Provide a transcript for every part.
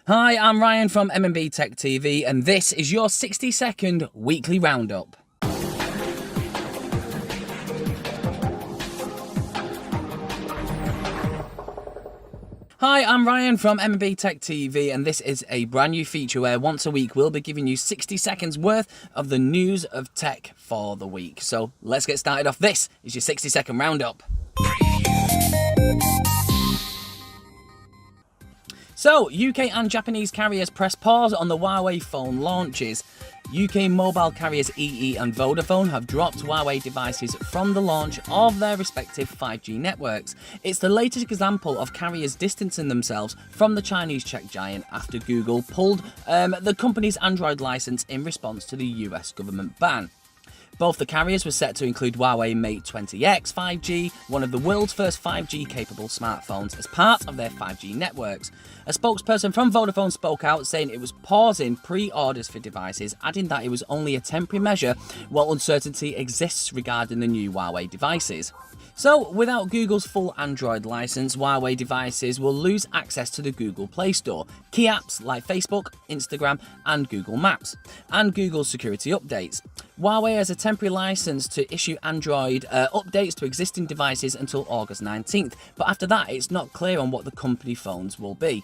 Hi, I'm Ryan from MMBTechTv, and this is your 60-second weekly roundup. Hi, I'm Ryan from MMBTechTv, and this is a brand new feature where once a week we'll be giving you 60 seconds worth of the news of tech for the week. So let's get started off. This is your 60-second roundup. So, UK and Japanese carriers press pause on the Huawei phone launches. UK mobile carriers EE and Vodafone have dropped Huawei devices from the launch of their respective 5G networks. It's the latest example of carriers distancing themselves from the Chinese tech giant after Google pulled the company's Android license in response to the US government ban. Both the carriers were set to include Huawei Mate 20X 5G, one of the world's first 5G-capable smartphones, as part of their 5G networks. A spokesperson from Vodafone spoke out, saying it was pausing pre-orders for devices, adding that it was only a temporary measure while uncertainty exists regarding the new Huawei devices. So, without Google's full Android license, Huawei devices will lose access to the Google Play Store, key apps like Facebook, Instagram, and Google Maps, and Google's security updates. Huawei has a temporary license to issue Android updates to existing devices until August 19th, but after that, it's not clear on what the company phones will be.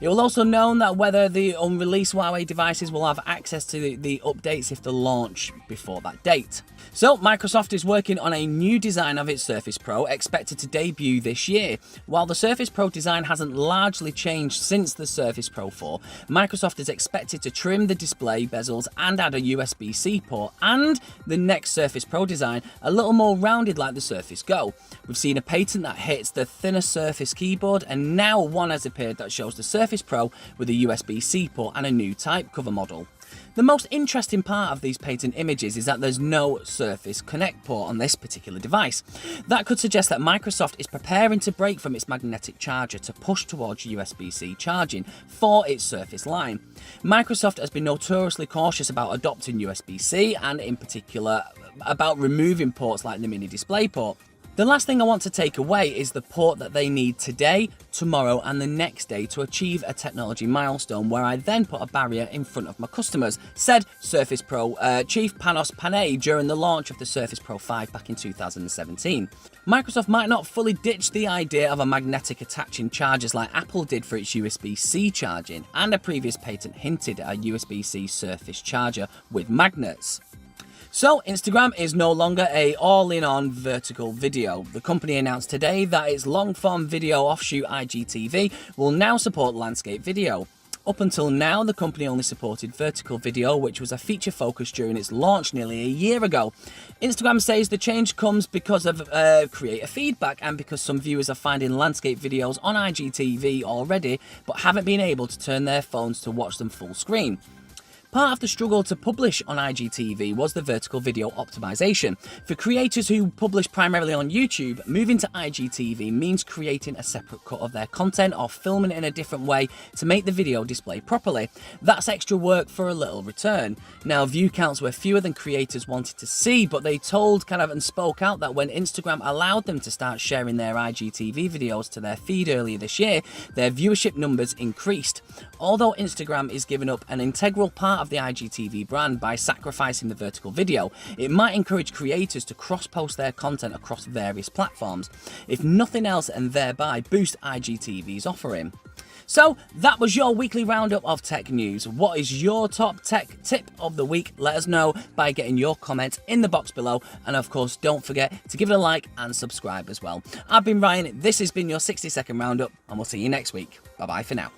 It will also be known that whether the unreleased Huawei devices will have access to the updates if they launch before that date. So, Microsoft is working on a new design of its Surface Pro, expected to debut this year. While the Surface Pro design hasn't largely changed since the Surface Pro 4, Microsoft is expected to trim the display bezels and add a USB-C port, and the next Surface Pro design a little more rounded like the Surface Go. We've seen a patent that hits the thinner Surface keyboard, and now one has appeared that shows the Surface Pro with a USB-C port and a new type cover model. The most interesting part of these patent images is that there's no Surface Connect port on this particular device. That could suggest that Microsoft is preparing to break from its magnetic charger to push towards USB-C charging for its Surface line. Microsoft has been notoriously cautious about adopting USB-C, and in particular about removing ports like the mini display port. The last thing I want to take away is the port that they need today, tomorrow, and the next day to achieve a technology milestone, where I then put a barrier in front of my customers, said Surface Pro Chief Panos Panay during the launch of the Surface Pro 5 back in 2017. Microsoft might not fully ditch the idea of a magnetic attaching chargers like Apple did for its USB-C charging, and a previous patent hinted at a USB-C Surface charger with magnets. So, Instagram is no longer a all-in-on vertical video. The company announced today that its long-form video offshoot IGTV will now support landscape video. Up until now, the company only supported vertical video, which was a feature focus during its launch nearly a year ago. Instagram says the change comes because of creator feedback, and because some viewers are finding landscape videos on IGTV already, but haven't been able to turn their phones to watch them full screen. Part of the struggle to publish on IGTV was the vertical video optimization. For creators who publish primarily on YouTube, moving to IGTV means creating a separate cut of their content or filming it in a different way to make the video display properly. That's extra work for a little return. Now, view counts were fewer than creators wanted to see, but they told and spoke out that when Instagram allowed them to start sharing their IGTV videos to their feed earlier this year, their viewership numbers increased. Although Instagram is giving up an integral part of the IGTV brand by sacrificing the vertical video, it might encourage creators to cross-post their content across various platforms, if nothing else, and thereby boost IGTV's offering. So, that was your weekly roundup of tech news. What is your top tech tip of the week? Let us know by getting your comments in the box below, and of course, don't forget to give it a like and subscribe as well. I've been Ryan, this has been your 60-second roundup, and we'll see you next week. Bye-bye for now.